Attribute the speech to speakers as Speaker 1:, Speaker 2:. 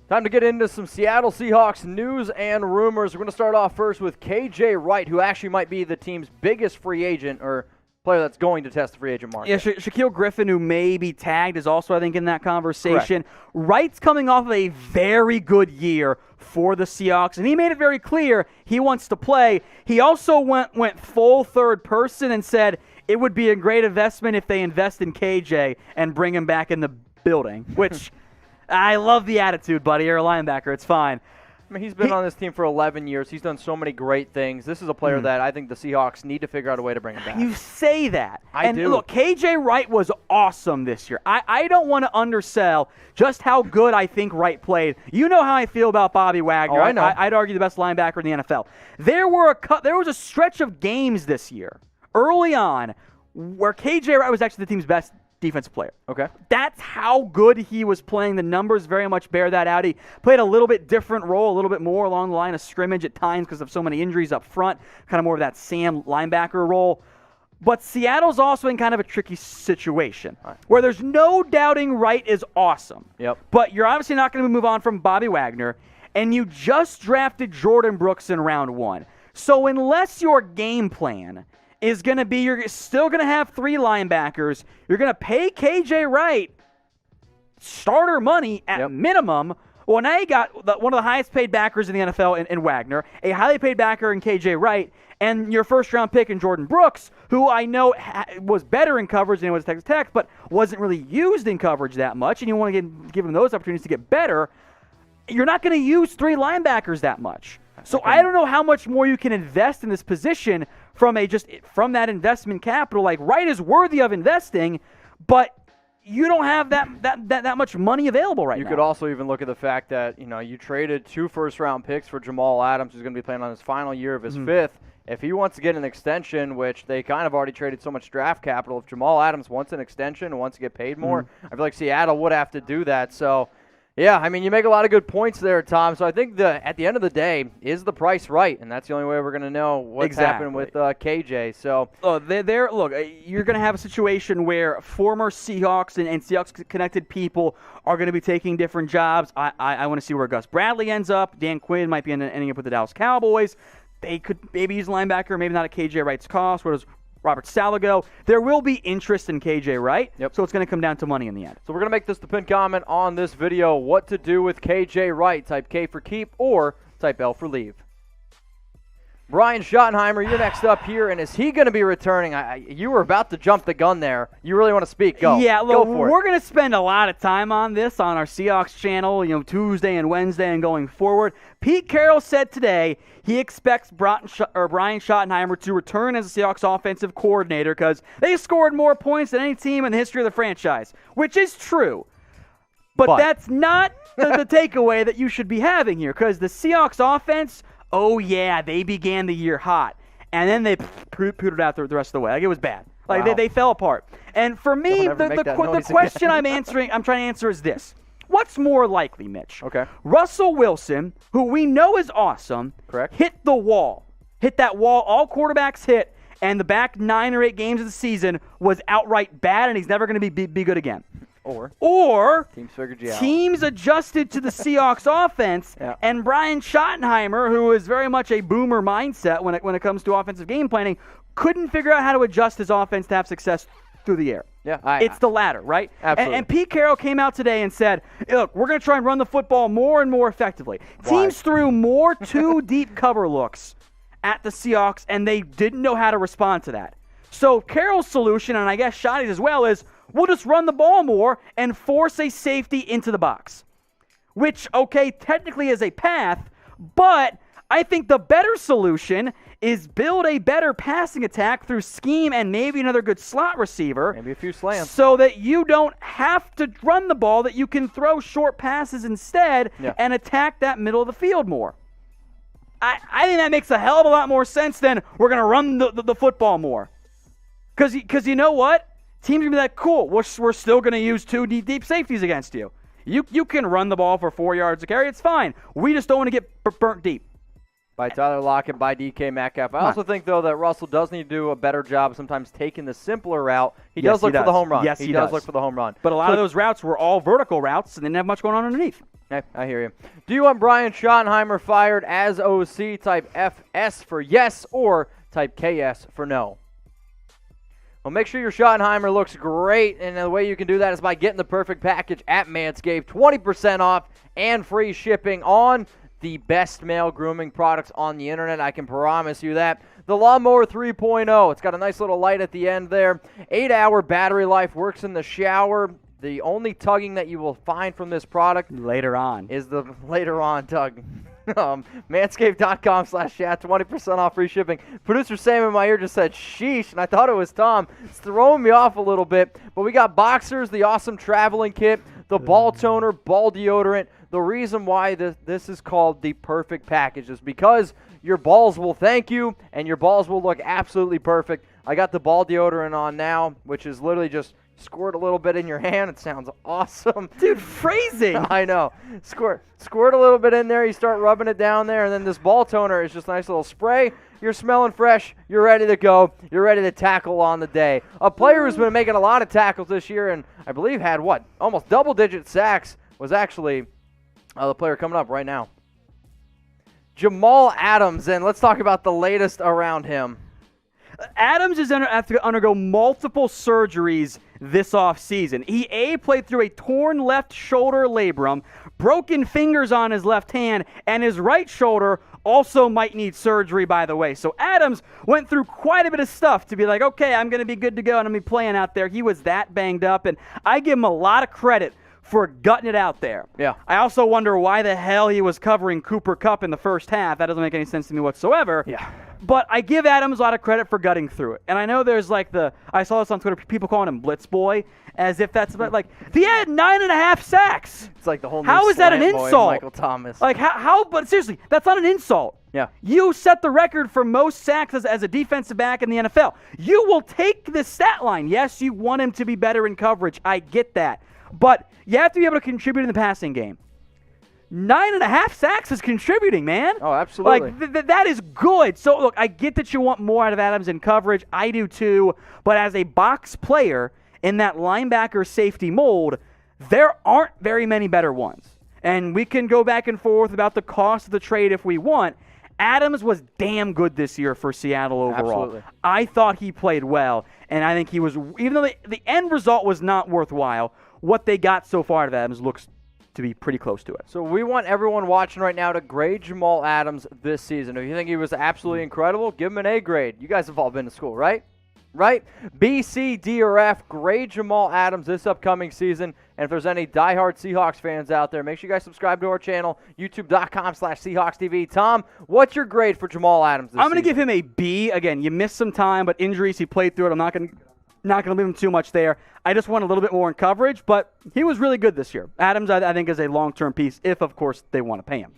Speaker 1: Time to get into some Seattle Seahawks news and rumors. We're going to start off first with KJ Wright, who actually might be the team's biggest free agent or player that's going to test the free agent market.
Speaker 2: Yeah, Shaquille Griffin, who may be tagged, is also, I think, in that conversation.
Speaker 1: Correct.
Speaker 2: Wright's coming off of a very good year for the Seahawks, and he made it very clear he wants to play. He also went full third person and said it would be a great investment if they invest in KJ and bring him back in the building, which I love the attitude, buddy. You're a linebacker. It's fine.
Speaker 1: I mean, he's been on this team for 11 years. He's done so many great things. This is a player that I think the Seahawks need to figure out a way to bring him back.
Speaker 2: You say that.
Speaker 1: I do.
Speaker 2: Look, KJ Wright was awesome this year. I don't want to undersell just how good I think Wright played. You know how I feel about Bobby Wagner.
Speaker 1: Oh, I know.
Speaker 2: I'd argue the best linebacker in the NFL. There was a stretch of games this year, early on, where KJ Wright was actually the team's best defensive player.
Speaker 1: Okay.
Speaker 2: That's how good he was playing. The numbers very much bear that out. He played a little bit different role, a little bit more along the line of scrimmage at times because of so many injuries up front, kind of more of that Sam linebacker role. But Seattle's also in kind of a tricky situation where there's no doubting Wright is awesome.
Speaker 1: Yep.
Speaker 2: But you're obviously not going to move on from Bobby Wagner, and you just drafted Jordan Brooks in round 1. So unless your game plan is going to be you're still going to have 3 linebackers. You're going to pay KJ Wright starter money at minimum. Well, now you got one of the highest paid backers in the NFL in Wagner, a highly paid backer in KJ Wright, and your first-round pick in Jordan Brooks, who I know was better in coverage than he was at Texas Tech, but wasn't really used in coverage that much, and you want to give him those opportunities to get better. You're not going to use 3 linebackers that much. So I don't know how much more you can invest in this position from that investment capital. Like, Wright is worthy of investing, but you don't have that much money available right now.
Speaker 1: You could also even look at the fact that, you traded 2 first-round picks for Jamal Adams, who's going to be playing on his final year of his 5th. If he wants to get an extension, which they kind of already traded so much draft capital, if Jamal Adams wants an extension and wants to get paid more, I feel like Seattle would have to do that. So, yeah, I mean, you make a lot of good points there, Tom. So I think at the end of the day, is the price right? And that's the only way we're going to know what's happened with KJ. So,
Speaker 2: look, you're going to have a situation where former Seahawks and Seahawks-connected people are going to be taking different jobs. I want to see where Gus Bradley ends up. Dan Quinn might be ending up with the Dallas Cowboys. They could maybe use a linebacker, maybe not at KJ Wright's cost. Where does Robert Saleh go? There will be interest in KJ Wright, so it's going to come down to money in the end.
Speaker 1: So we're going to make this the pinned comment on this video, what to do with KJ Wright. Type K for keep or type L for leave. Brian Schottenheimer, you're next up here, and is he going to be returning? You were about to jump the gun there. You really want to speak? Go.
Speaker 2: Yeah, look,
Speaker 1: Go for it.
Speaker 2: We're going to spend a lot of time on this on our Seahawks channel, Tuesday and Wednesday and going forward. Pete Carroll said today he expects Brian Schottenheimer to return as a Seahawks offensive coordinator because they scored more points than any team in the history of the franchise, which is true. But that's not the takeaway that you should be having here because the Seahawks offense, oh, yeah, they began the year hot. And then they pooted out the rest of the way. Like, it was bad. Like, they fell apart. And for me, the question I'm trying to answer is this. What's more likely, Mitch?
Speaker 1: Okay.
Speaker 2: Russell Wilson, who we know is awesome, hit the wall. Hit that wall all quarterbacks hit, and the back 9 or 8 games of the season was outright bad, and he's never going to be good again. Or
Speaker 1: teams figured you out.
Speaker 2: Teams adjusted to the Seahawks offense, and Brian Schottenheimer, who is very much a boomer mindset when it comes to offensive game planning, couldn't figure out how to adjust his offense to have success through the air.
Speaker 1: Yeah,
Speaker 2: it's the latter, right?
Speaker 1: Absolutely.
Speaker 2: And Pete Carroll came out today and said, look, we're going to try and run the football more and more effectively. Teams threw more 2-deep cover looks at the Seahawks, and they didn't know how to respond to that. So Carroll's solution, and I guess Schotty's as well, is we'll just run the ball more and force a safety into the box. Which, okay, technically is a path, but I think the better solution is build a better passing attack through scheme and maybe another good slot receiver.
Speaker 1: Maybe a few slants.
Speaker 2: So that you don't have to run the ball, that you can throw short passes instead and attack that middle of the field more. I think that makes a hell of a lot more sense than we're going to run the football more. Because you know what? Teams are going to be like, cool, we're still going to use 2 deep safeties against you. You can run the ball for 4 yards a carry. It's fine. We just don't want to get burnt deep.
Speaker 1: By Tyler Lockett, by DK Metcalf. I also think, though, that Russell does need to do a better job sometimes taking the simpler route. He does look for the home run.
Speaker 2: Yes, he does
Speaker 1: look for the home run.
Speaker 2: But a lot of those routes were all vertical routes, and they didn't have much going on underneath.
Speaker 1: Hey, I hear you. Do you want Brian Schottenheimer fired as OC? Type FS for yes or type KS for no. Well, make sure your Schottenheimer looks great, and the way you can do that is by getting the perfect package at Manscaped. 20% off and free shipping on the best male grooming products on the internet. I can promise you that. The Lawnmower 3.0, it's got a nice little light at the end there. 8-hour battery life, works in the shower. The only tugging that you will find from this product
Speaker 2: later on
Speaker 1: is the later on tug. Manscaped.com/chat, 20% off free shipping. Producer Sam in my ear just said sheesh, and I thought it was Tom. It's throwing me off a little bit. But we got boxers, the awesome traveling kit, the ball toner, ball deodorant. The reason why this is called the perfect package is because your balls will thank you, and your balls will look absolutely perfect. I got the ball deodorant on now, which is literally just squirt a little bit in your hand. It sounds awesome.
Speaker 2: Dude, phrasing.
Speaker 1: I know. Squirt a little bit in there. You start rubbing it down there, and then this ball toner is just a nice little spray. You're smelling fresh. You're ready to go. You're ready to tackle on the day. A player who's been making a lot of tackles this year and I believe had, almost double-digit sacks was actually the player coming up right now. Jamal Adams, and let's talk about the latest around him.
Speaker 2: Adams is have to undergo multiple surgeries this offseason. He played through a torn left shoulder labrum, broken fingers on his left hand, and his right shoulder also might need surgery, by the way. So Adams went through quite a bit of stuff to be like, okay, I'm going to be good to go and I'm going to be playing out there. He was that banged up, and I give him a lot of credit for gutting it out there.
Speaker 1: Yeah.
Speaker 2: I also wonder why the hell he was covering Cooper Kupp in the first half. That doesn't make any sense to me whatsoever.
Speaker 1: Yeah.
Speaker 2: But I give Adams a lot of credit for gutting through it. And I know there's I saw this on Twitter, people calling him Blitz Boy, as if that's he had 9.5 sacks.
Speaker 1: It's like the whole new
Speaker 2: How is that an
Speaker 1: slant boy,
Speaker 2: insult?
Speaker 1: Michael Thomas.
Speaker 2: But seriously, that's not an insult.
Speaker 1: Yeah.
Speaker 2: You set the record for most sacks as a defensive back in the NFL. You will take this stat line. Yes, you want him to be better in coverage. I get that. But you have to be able to contribute in the passing game. 9.5 sacks is contributing, man.
Speaker 1: Oh, absolutely.
Speaker 2: That is good. So, look, I get that you want more out of Adams in coverage. I do too. But as a box player in that linebacker safety mold, there aren't very many better ones. And we can go back and forth about the cost of the trade if we want. Adams was damn good this year for Seattle overall.
Speaker 1: Absolutely.
Speaker 2: I thought he played well, and I think he was, even though the end result was not worthwhile, what they got so far out of Adams looks to be pretty close to it.
Speaker 1: So we want everyone watching right now to grade Jamal Adams this season. If you think he was absolutely incredible, give him an A grade. You guys have all been to school, right? Right? B, C, D, or F, grade Jamal Adams this upcoming season. And if there's any diehard Seahawks fans out there, make sure you guys subscribe to our channel, youtube.com/SeahawksTV. Tom, what's your grade for Jamal Adams this season?
Speaker 2: I'm going to give him a B. Again, you missed some time, but injuries, he played through it. I'm not going to leave him too much there. I just want a little bit more in coverage, but he was really good this year. Adams, I think, is a long-term piece if, of course, they want to pay him.